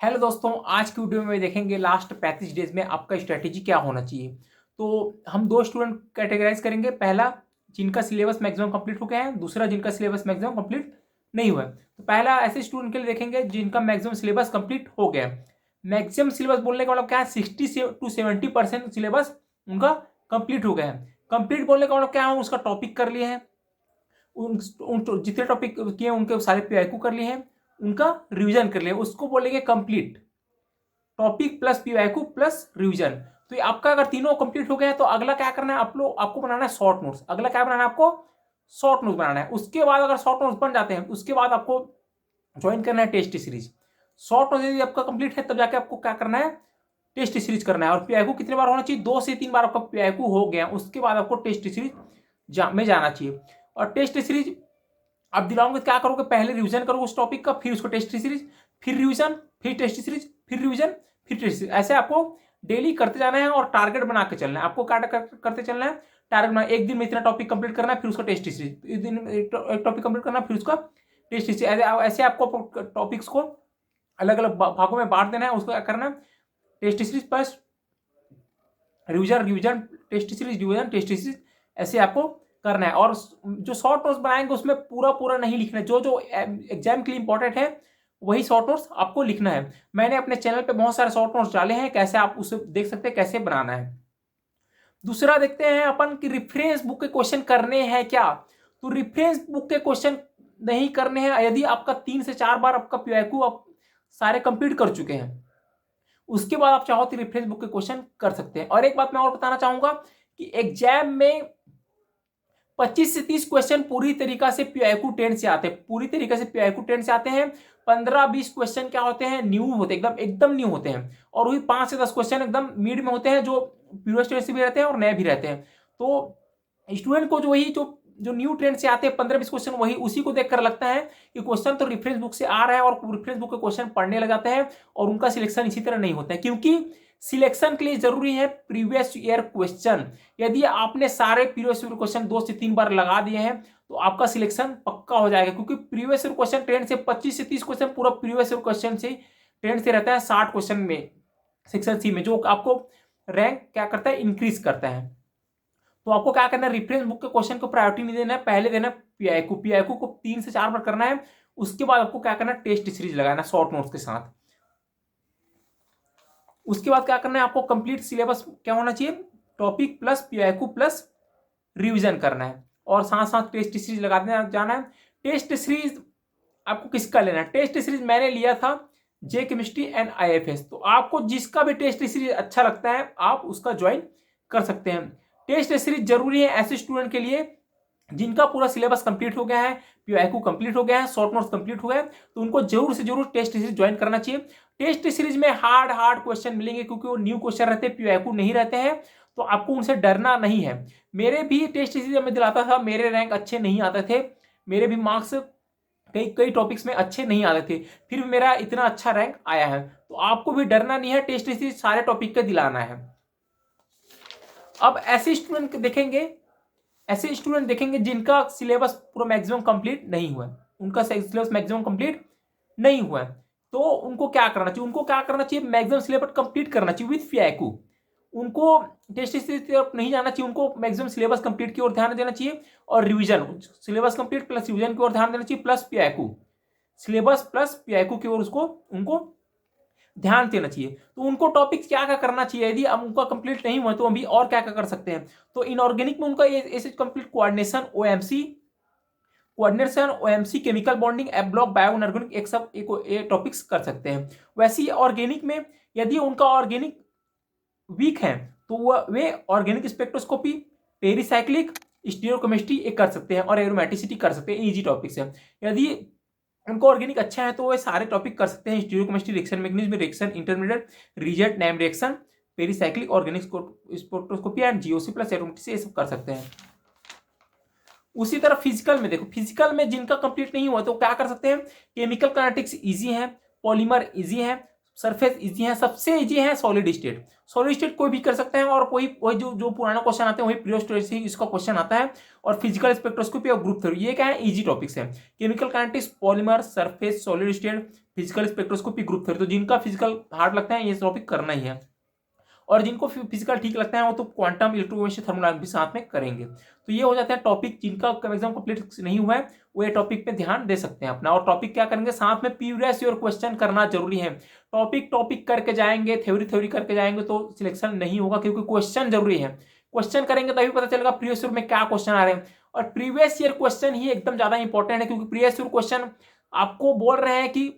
Hello दोस्तों, आज की वीडियो में देखेंगे लास्ट 35 डेज में आपका स्ट्रेटेजी क्या होना चाहिए। तो हम दो स्टूडेंट कैटेगराइज करेंगे। पहला, जिनका सिलेबस मैक्सिमम कंप्लीट हो गया है। दूसरा, जिनका सिलेबस मैक्सिमम कंप्लीट नहीं हुआ है। तो पहला ऐसे स्टूडेंट के लिए देखेंगे जिनका मैक्सिमम सिलेबस कंप्लीट हो गया है। मैक्सिमम सिलेबस बोलने का मतलब क्या है? 60 से टू 70% सिलेबस उनका कंप्लीट हो गया है। कंप्लीट बोलने का मतलब क्या है? उसका टॉपिक कर लिए हैं, जितने टॉपिक किए उनके सारे पीआईक्यू कर लिए हैं, उनका रिवीजन कर लिया, उसको बोलेंगे complete. Topic plus PYQ plus revision. तो ये आपका अगर तीनों कंप्लीट हो गया है तो अगला क्या करना है? आपको बनाना है शॉर्ट नोट्स। अगला क्या बनाना है? आपको शॉर्ट नोट्स बनाना है। उसके बाद अगर शॉर्ट नोट्स बन जाते हैं, उसके बाद आपको ज्वाइन करना है टेस्ट सीरीज। शॉर्ट नोट्स यदि आपका कंप्लीट है तब जाके आपको क्या करना है? टेस्ट सीरीज करना है। और पीआईक्यू कितने बार होना चाहिए? 2 से 3 बार आपका पीआईक्यू हो गया, उसके बाद आपको टेस्ट सीरीज में जाना चाहिए। और टेस्ट सीरीज आप दिलाओगे तो क्या करोगे? पहले रिवीजन करोगे उस टॉपिक का, फिर उसको टेस्ट सीरीज, फिर रिवीजन, फिर टेस्ट सीरीज, फिर रिवीजन, फिर टेस्ट सीरीज। ऐसे आपको डेली करते जाना है और टारगेट बना के चलना है। आपको क्या करते चलना है? टारगेट बना, एक दिन में इतना टॉपिक कंप्लीट करना है, फिर उसका टेस्ट सीरीज, एक दिन में एक टॉपिक कंप्लीट करना है, फिर उसका टेस्ट सीरीज। ऐसे आपको टॉपिक्स को अलग अलग भागों में बांट देना है। उसको क्या करना है? Test series plus revision, revision test series, revision test series, ऐसे आपको करना है। और जो शॉर्ट नोट्स बनाएंगे उसमें पूरा पूरा नहीं लिखना है। जो जो एग्जाम के लिए इंपॉर्टेंट है वही शॉर्ट नोट्स आपको लिखना है। मैंने अपने चैनल पे बहुत सारे शॉर्ट नोट्स डाले हैं, कैसे आप उसे देख सकते हैं कैसे बनाना है। दूसरा देखते हैं अपन कि रेफरेंस बुक के क्वेश्चन करने हैं क्या। तो रेफरेंस बुक के क्वेश्चन नहीं करने हैं यदि आपका 3 से 4 बार आपका पीवाईक्यू आप सारे कंप्लीट कर चुके हैं। उसके बाद आप चाहो तो रेफरेंस बुक के क्वेश्चन कर सकते हैं। और एक बात मैं और बताना चाहूंगा कि एग्जाम में 25 से 30 क्वेश्चन पूरी तरीका से पीआईक्यू 10 से आते हैं, पूरी तरीके से पीआईक्यू 10 से आते हैं। 15-20 क्वेश्चन क्या होते हैं? न्यू होते हैं, एकदम एकदम न्यू होते हैं। और वही 5 से 10 क्वेश्चन एकदम मिड में होते हैं, जो प्रीवियस टेस्ट से भी रहते हैं और नए भी रहते हैं। तो स्टूडेंट को जो वही जो न्यू ट्रेंड से आते हैं 15-20 क्वेश्चन, वही उसी को देखकर लगता है कि क्वेश्चन तो रेफरेंस बुक से आ रहा है, और रेफरेंस बुक के क्वेश्चन पढ़ने लग जाते हैं और उनका सिलेक्शन इसी तरह नहीं होता है। क्योंकि सिलेक्शन के लिए जरूरी है प्रीवियस ईयर क्वेश्चन। यदि आपने सारे प्रीवियस ईयर क्वेश्चन 2 से 3 बार लगा दिए हैं तो आपका सिलेक्शन पक्का हो जाएगा। क्योंकि प्रीवियस ईयर क्वेश्चन ट्रेंड से 25 से 30 क्वेश्चन पूरा प्रीवियस ईयर क्वेश्चन से ट्रेंड से रहता है। 60 क्वेश्चन में सेक्शन सी में, जो आपको रैंक क्या करता है? इंक्रीज करता है। तो आपको क्या करना है? रेफरेंस बुक के क्वेश्चन को प्रायोरिटी नहीं देना है, पहले देना पीआईक्यू। पीआईक्यू को 3 से 4 बार करना है। उसके बाद आपको क्या करना है? टेस्ट सीरीज लगाना शॉर्ट नोट्स के साथ। उसके बाद क्या करना है? आपको कंप्लीट सिलेबस क्या होना चाहिए? Topic plus PIQ plus revision करना है, और साथ साथ टेस्ट सीरीज लगाते जाना है। टेस्ट सीरीज आपको किसका लेना है? टेस्ट सीरीज मैंने लिया था जे केमिस्ट्री एंड आईएफएस। तो आपको जिसका भी टेस्ट सीरीज अच्छा लगता है आप उसका ज्वाइन कर सकते हैं। टेस्ट सीरीज जरूरी है ऐसे स्टूडेंट के लिए जिनका पूरा सिलेबस कंप्लीट हो गया है, पीआईक्यू कंप्लीट हो गया है, शॉर्ट नोट्स कंप्लीट हो गए, तो उनको जरूर से जरूर टेस्ट सीरीज ज्वाइन करना चाहिए। टेस्ट सीरीज में हार्ड हार्ड क्वेश्चन मिलेंगे, क्योंकि वो न्यू क्वेश्चन रहते हैं, पीआईक्यू नहीं रहते हैं। तो आपको उनसे डरना नहीं है। मेरे भी टेस्ट सीरीज में दिलाता था, मेरे रैंक अच्छे नहीं आते थे, मेरे भी मार्क्स कई कई टॉपिक्स में अच्छे नहीं आते थे, फिर मेरा इतना अच्छा रैंक आया है। तो आपको भी डरना नहीं है, टेस्ट सीरीज सारे टॉपिक का दिलाना है। अब ऐसे स्टूडेंट देखेंगे जिनका सिलेबस पूरा मैक्सिमम कंप्लीट नहीं हुआ है, उनका सिलेबस मैक्सिमम कंप्लीट नहीं हुआ है। तो उनको क्या करना चाहिए? मैक्सिमम सिलेबस कंप्लीट करना चाहिए विद पीआईक्यू। उनको टेस्ट सीरीज की तरफ नहीं जाना चाहिए, उनको मैक्सिमम सिलेबस कंप्लीट की ओर ध्यान देना चाहिए। और revision, syllabus complete plus revision की ओर ध्यान देना चाहिए, plus PIQ, syllabus plus PIQ की ओर उसको उनको ध्यान देना चाहिए। तो उनको टॉपिक क्या क्या करना चाहिए? यदि अब उनका कंप्लीट नहीं हुआ तो अभी और क्या क्या कर सकते हैं? तो इनऑर्गेनिक में उनका ऐसे complete coordination OMC chemical bonding app block bio inorganic एक सब एक टॉपिक्स कर सकते हैं। वैसे ही ऑर्गेनिक में यदि उनका ऑर्गेनिक वीक है तो वे ऑर्गेनिक स्पेक्ट्रोस्कोपी, पेरीसाइक्लिक, स्टीरियोकेमिस्ट्री एक कर सकते हैं, और एरोमेटिसिटी कर सकते हैं। इजी टॉपिक्स है। यदि उनको ऑर्गेनिक अच्छा है तो वे सारे टॉपिक कर सकते हैं। Stereochemistry, reaction mechanism, reaction intermediate, reagent, name reaction, pericyclic, organic spectroscopy and GOC plus aromaticity, ये सब कर सकते हैं। उसी तरह फिजिकल में देखो, फिजिकल में जिनका कंप्लीट नहीं हुआ तो क्या कर सकते हैं? केमिकल काइनेटिक्स इजी है, पॉलीमर इजी है, सरफेस इजी है, सबसे इजी है सॉलिड स्टेट। सॉलिड स्टेट कोई भी कर सकते हैं, और कोई वही जो जो पुराना क्वेश्चन आते हैं वही प्रीवियस स्टेट से इसका क्वेश्चन आता है। और फिजिकल स्पेक्ट्रोस्कोपी और ग्रुप थ्योरी, ये क्या है? इजी टॉपिक्स है। Chemical kinetics, polymer, surface, solid state, physical spectroscopy, group theory. तो जिनका फिजिकल हार्ड लगता है ये टॉपिक करना ही है, और जिनको फिजिकल ठीक लगता है वो तो क्वांटम, इलेक्ट्रोकेमिस्ट्री, थर्मोडायनामिक्स भी साथ में करेंगे। तो ये हो जाता है टॉपिक। जिनका एग्जाम कंप्लीट नहीं हुआ है वो ये टॉपिक पे ध्यान दे सकते हैं अपना। और टॉपिक क्या करेंगे, साथ में प्रीवियस ईयर क्वेश्चन करना जरूरी है। टॉपिक करके जाएंगे, थ्योरी करके जाएंगे तो सिलेक्शन नहीं होगा, क्योंकि क्वेश्चन जरूरी है। क्वेश्चन करेंगे तभी पता चलेगा प्रीवियस ईयर में क्या क्वेश्चन आ रहे हैं। और प्रीवियस ईयर क्वेश्चन ही एकदम ज्यादा इंपॉर्टेंट है, क्योंकि प्रीवियस ईयर क्वेश्चन आपको बोल रहे हैं कि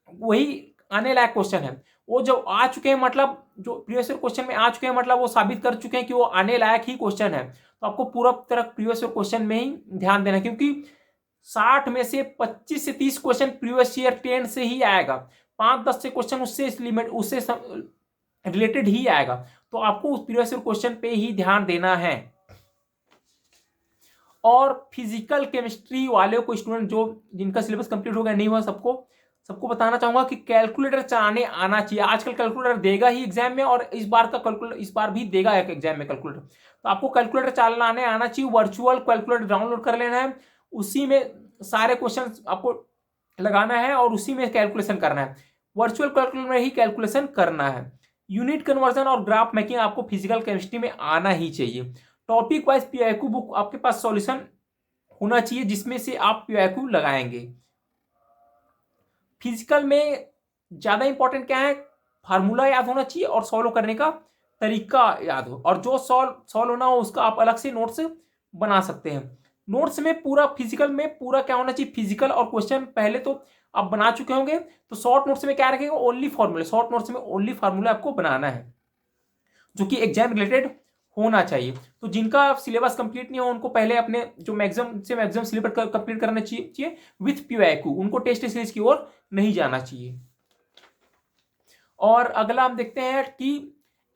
वही आने लायक क्वेश्चन है। वो जो आ चुके हैं, मतलब जो प्रीवियस ईयर क्वेश्चन में आ चुके हैं, मतलब वो साबित कर चुके हैं कि वो आने लायक ही क्वेश्चन है। तो आपको पूरा तरह प्रीवियस ईयर क्वेश्चन में ही ध्यान देना है, क्योंकि 60 में से 25 से 30 क्वेश्चन प्रीवियस ईयर 10 से ही आएगा। 5-10 से क्वेश्चन उससे रिलेटेड ही आएगा। तो आपको उस प्रीवियस ईयर क्वेश्चन पे ही ध्यान देना है। और फिजिकल केमिस्ट्री वाले को स्टूडेंट जो जिनका सिलेबस कंप्लीट हो गया नहीं हुआ, सबको बताना चाहूंगा कि कैलकुलेटर चलाने आना चाहिए। आजकल कैलकुलेटर देगा ही एग्जाम में, और इस बार का कैलकुलेटर इस बार भी देगा एक एग्जाम में कैलकुलेटर। तो आपको कैलकुलेटर चलाने आना चाहिए। वर्चुअल कैलकुलेटर डाउनलोड कर लेना है, उसी में सारे क्वेश्चन आपको लगाना है और उसी में कैलकुलेशन करना है। वर्चुअल कैलकुलेटर में ही कैलकुलेशन करना है। यूनिट कन्वर्जन और ग्राफ मेकिंग आपको फिजिकल केमिस्ट्री में आना ही चाहिए। टॉपिक वाइज पीआईक्यू बुक आपके पास सॉल्यूशन होना चाहिए, जिसमें से आप पीआईक्यू लगाएंगे। फिजिकल में ज्यादा इंपॉर्टेंट क्या है, फार्मूला याद होना चाहिए और सॉल्व करने का तरीका याद हो। और जो सॉल्व होना हो उसका आप अलग से नोट्स बना सकते हैं। नोट्स में पूरा फिजिकल में पूरा क्या होना चाहिए, फिजिकल और क्वेश्चन पहले तो आप बना चुके होंगे। तो शॉर्ट नोट्स में क्या रखेगा, ओनली फॉर्मूला। शॉर्ट नोट्स में ओनली फार्मूला आपको बनाना है, जो कि एग्जाम रिलेटेड होना चाहिए। तो जिनका सिलेबस कंप्लीट नहीं हो उनको पहले अपने जो मैक्सिमम सिलेबस कंप्लीट करना चाहिए विथ पीआईक्यू। उनको टेस्ट सीरीज की ओर नहीं जाना चाहिए। और अगला हम देखते हैं कि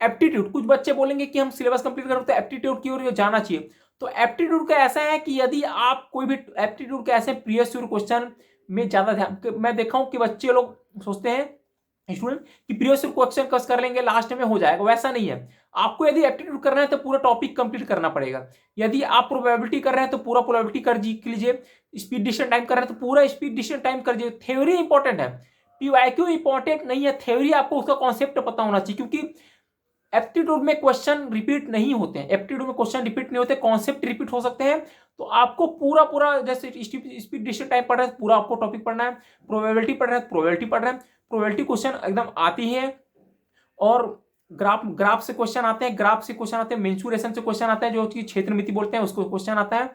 एप्टीट्यूड। कुछ बच्चे बोलेंगे कि हम सिलेबस कंप्लीट करें तो एप्टीट्यूड की ओर जाना चाहिए। तो एप्टीट्यूड का ऐसा है कि यदि आप कोई भी एप्टीट्यूड के ऐसे प्रीवियस ईयर क्वेश्चन में ज्यादा ध्यान, मैं देखा हूं कि बच्चे लोग सोचते हैं स्टूडेंट कि प्रीवियस ईयर क्वेश्चन कस कर लेंगे लास्ट में हो जाएगा। वैसा नहीं है। आपको यदि एप्टीट्यूड करना है तो पूरा टॉपिक कंप्लीट करना पड़ेगा। यदि आप प्रोबेबिलिटी कर रहे हैं तो पूरा प्रोबेबिलिटी कर लीजिए। स्पीड डिस्टेंस टाइम कर रहे हैं तो पूरा स्पीड डिस्टेंस टाइम कर लीजिए। थ्योरी इंपॉर्टेंट है, पीवाईक्यू इंपॉर्टेंट नहीं है। थ्योरी आपको उसका कॉन्सेप्ट पता होना चाहिए, क्योंकि एप्टीट्यूड में क्वेश्चन रिपीट नहीं होते हैं। एप्टीट्यूड में क्वेश्चन रिपीट नहीं होते, कॉन्सेप्ट रिपीट हो सकते हैं। तो आपको पूरा जैसे स्पीड डिस्टेंस टाइम पढ़ रहे हैं पूरा आपको टॉपिक पढ़ना है। प्रोबेबिलिटी पढ़ रहे हैं प्रोबेबिलिटी पढ़ रहे हैं, प्रोबेबिलिटी क्वेश्चन एकदम आती है। और ग्राफ से क्वेश्चन आते हैं, ग्राफ से क्वेश्चन आते हैं, मेंसुरेशन से क्वेश्चन आता है, जो कि क्षेत्र मिति बोलते हैं उसको क्वेश्चन आता है।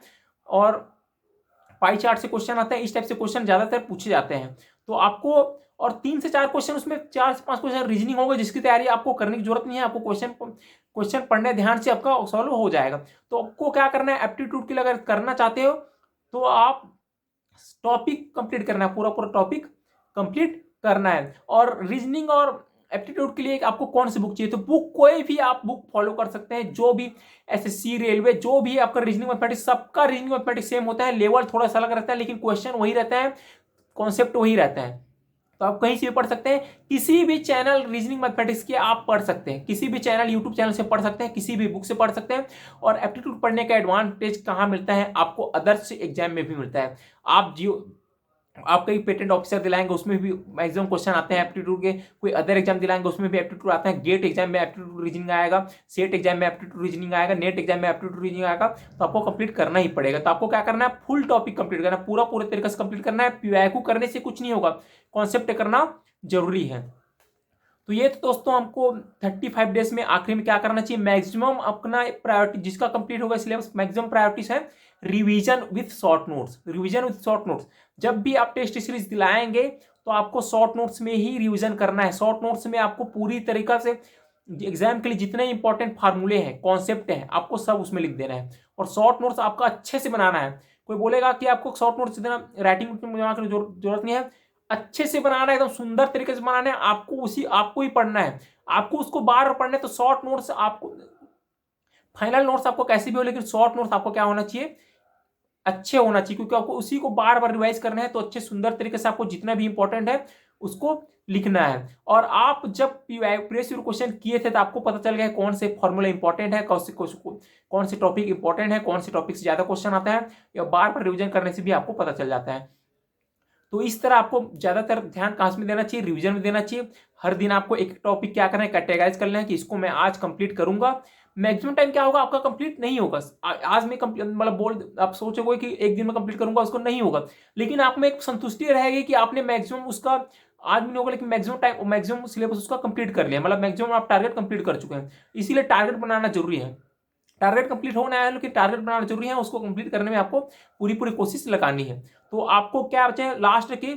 और पाई चार्ट से क्वेश्चन आता है। इस टाइप से क्वेश्चन ज्यादातर पूछे जाते हैं। तो आपको और 3 से 4 क्वेश्चन, उसमें 4 से 5 क्वेश्चन रीजनिंग होगा, जिसकी तैयारी आपको करने की जरूरत नहीं है। आपको क्वेश्चन पढ़ने ध्यान से आपका सॉल्व हो जाएगा। तो आपको क्या करना है, एप्टीट्यूड के लिए अगर करना चाहते हो तो आप टॉपिक कंप्लीट करना है, पूरा टॉपिक कंप्लीट करना है। और रीजनिंग और एप्टीट्यूड के लिए आपको कौन सी बुक चाहिए, तो बुक कोई भी आप बुक फॉलो कर सकते हैं। जो भी एसएससी, रेलवे, जो भी आपका रीजनिंग मैथमेटिक्स, सबका रीजनिंग मैथमेटिक्स सेम होता है। लेवल थोड़ा सा अलग रहता है, लेकिन क्वेश्चन वही रहता है, कॉन्सेप्ट वही रहता है। तो आप कहीं से भी पढ़ सकते हैं। किसी भी चैनल रीजनिंग मैथमेटिक्स के आप पढ़ सकते हैं, किसी भी चैनल यूट्यूब चैनल से पढ़ सकते हैं, किसी भी बुक से पढ़ सकते हैं। और एप्टीट्यूड पढ़ने का एडवांटेज कहाँ मिलता है, आपको अदर्स एग्जाम में भी मिलता है। आप कई पेटेंट ऑफिसर दिलाएंगे उसमें भी मैक्सिमम क्वेश्चन आते हैं एप्टीट्यूड के। कोई अदर एग्जाम दिलाएंगे उसमें भी एप्टीट्यूड आते हैं। गेट एग्जाम में एप्टीट्यूड रीजनिंग आएगा, सेट एग्जाम में एप्टीट्यूड रीजनिंग आएगा, नेट एग्जाम में एप्टीट्यूड रीजनिंग आएगा। तो आपको कंप्लीट करना ही पड़ेगा। तो आपको क्या करना है, फुल टॉपिक कंप्लीट करना है, पूरे तरीके से कंप्लीट करना है। पीवाईक्यू करने से कुछ नहीं होगा, कॉन्सेप्ट करना जरूरी है। तो ये तो दोस्तों हमको 35 डेज में आखिरी में क्या करना चाहिए, मैक्सिमम अपना प्रायोरिटी जिसका कंप्लीट होगा सिलेबस, मैक्सिमम प्रायोरिटीज है revision with short notes. Revision with short notes, जब भी आप टेस्ट सीरीज दिलाएंगे तो आपको शॉर्ट नोट्स में ही रिवीजन करना है। शॉर्ट नोट्स में आपको पूरी तरीका से एग्जाम के लिए जितने इंपॉर्टेंट फार्मूले हैं, कॉन्सेप्ट हैं, आपको सब उसमें लिख देना है। और शॉर्ट नोट्स आपका अच्छे से बनाना है। कोई बोलेगा कि आपको शॉर्ट नोट्स देना, राइटिंग में जमा करने की जरूरत नहीं है, अच्छे से बनाना है, एकदम सुंदर तरीके से बनाना है। आपको ही पढ़ना है, आपको उसको बार पढ़ना है। तो शॉर्ट नोट्स आपको, फाइनल नोट्स आपको कैसे भी हो, लेकिन शॉर्ट नोट्स आपको क्या होना चाहिए, अच्छे होना चाहिए, क्योंकि आपको उसी को बार बार रिवाइज करना है। तो अच्छे सुंदर तरीके से आपको जितना भी इंपॉर्टेंट है उसको लिखना है। और आप जब प्रीवियस ईयर क्वेश्चन किए थे तो आपको पता चल गया कौन से फॉर्मूला इंपॉर्टेंट है, कौन से टॉपिक इंपॉर्टेंट है, कौन से टॉपिक से ज्यादा क्वेश्चन आता है, या बार बार रिविजन करने से भी आपको पता चल जाता है। तो इस तरह आपको ज़्यादातर ध्यान कहाँ में देना चाहिए, रिवीजन में देना चाहिए। हर दिन आपको एक टॉपिक क्या करना है, कैटेगराइज कर लेना है कि इसको मैं आज कंप्लीट करूंगा। मैक्सिमम टाइम क्या होगा आपका कंप्लीट नहीं होगा। आज में मतलब बोल आप सोचोगे कि एक दिन में कंप्लीट करूंगा, उसको नहीं होगा, लेकिन आप में एक संतुष्टि रहेगी कि आपने मैक्सिमम उसका आज भी नहीं होगा लेकिन मैक्सिमम सिलेबस उसका कंप्लीट कर लिया, मतलब मैक्सिमम आप टारगेट कंप्लीट कर चुके हैं। इसीलिए टारगेट बनाना जरूरी है। टारगेट कंप्लीट होना है लेकिन टारगेट बनाना जरूरी है, उसको कंप्लीट करने में आपको पूरी पूरी कोशिश लगानी है। तो आपको क्या बचे हैं लास्ट के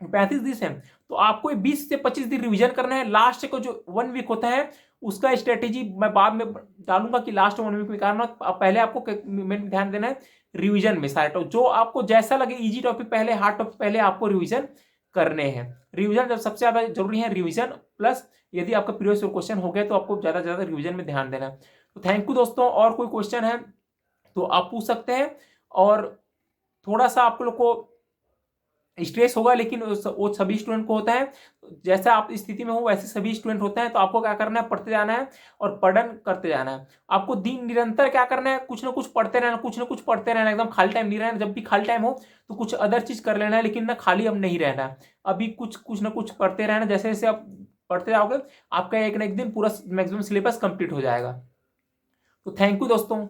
35 दिन है, तो आपको 20 से 25 दिन रिवीजन करना है। लास्ट को जो 1 वीक होता है उसका स्ट्रेटेजी मैं बाद में डालूंगा कि लास्ट 1 वीक में करना। पहले आपको ध्यान देना है रिवीजन में सारे टॉपिक, जो आपको जैसा लगे इजी टॉपिक पहले, हार्ड टॉपिक पहले आपको रिवीजन करने हैं। रिवीजन जब सबसे ज्यादा जरूरी है, रिवीजन प्लस यदि आपका प्रीवियस क्वेश्चन हो गया तो आपको ज्यादा से ज्यादा रिवीजन में ध्यान देना है। तो थैंक यू दोस्तों, और कोई क्वेश्चन है तो आप पूछ सकते हैं। और थोड़ा सा आप लोग को स्ट्रेस होगा लेकिन वो सभी स्टूडेंट को होता है, जैसा आप स्थिति में हो वैसे सभी स्टूडेंट होते हैं। तो आपको क्या करना है, पढ़ते जाना है और पठन करते जाना है। आपको दिन निरंतर क्या करना है, कुछ ना कुछ पढ़ते रहना, कुछ ना कुछ पढ़ते रहना, एकदम खाली टाइम नहीं रहना। जब भी खाली टाइम हो तो कुछ अदर चीज कर लेना है, लेकिन ना खाली अब नहीं रहना है। अभी कुछ ना कुछ पढ़ते रहना, जैसे जैसे आप पढ़ते जाओगे आपका एक ना एक दिन पूरा मैक्सिमम सिलेबस कंप्लीट हो जाएगा। तो थैंक यू दोस्तों।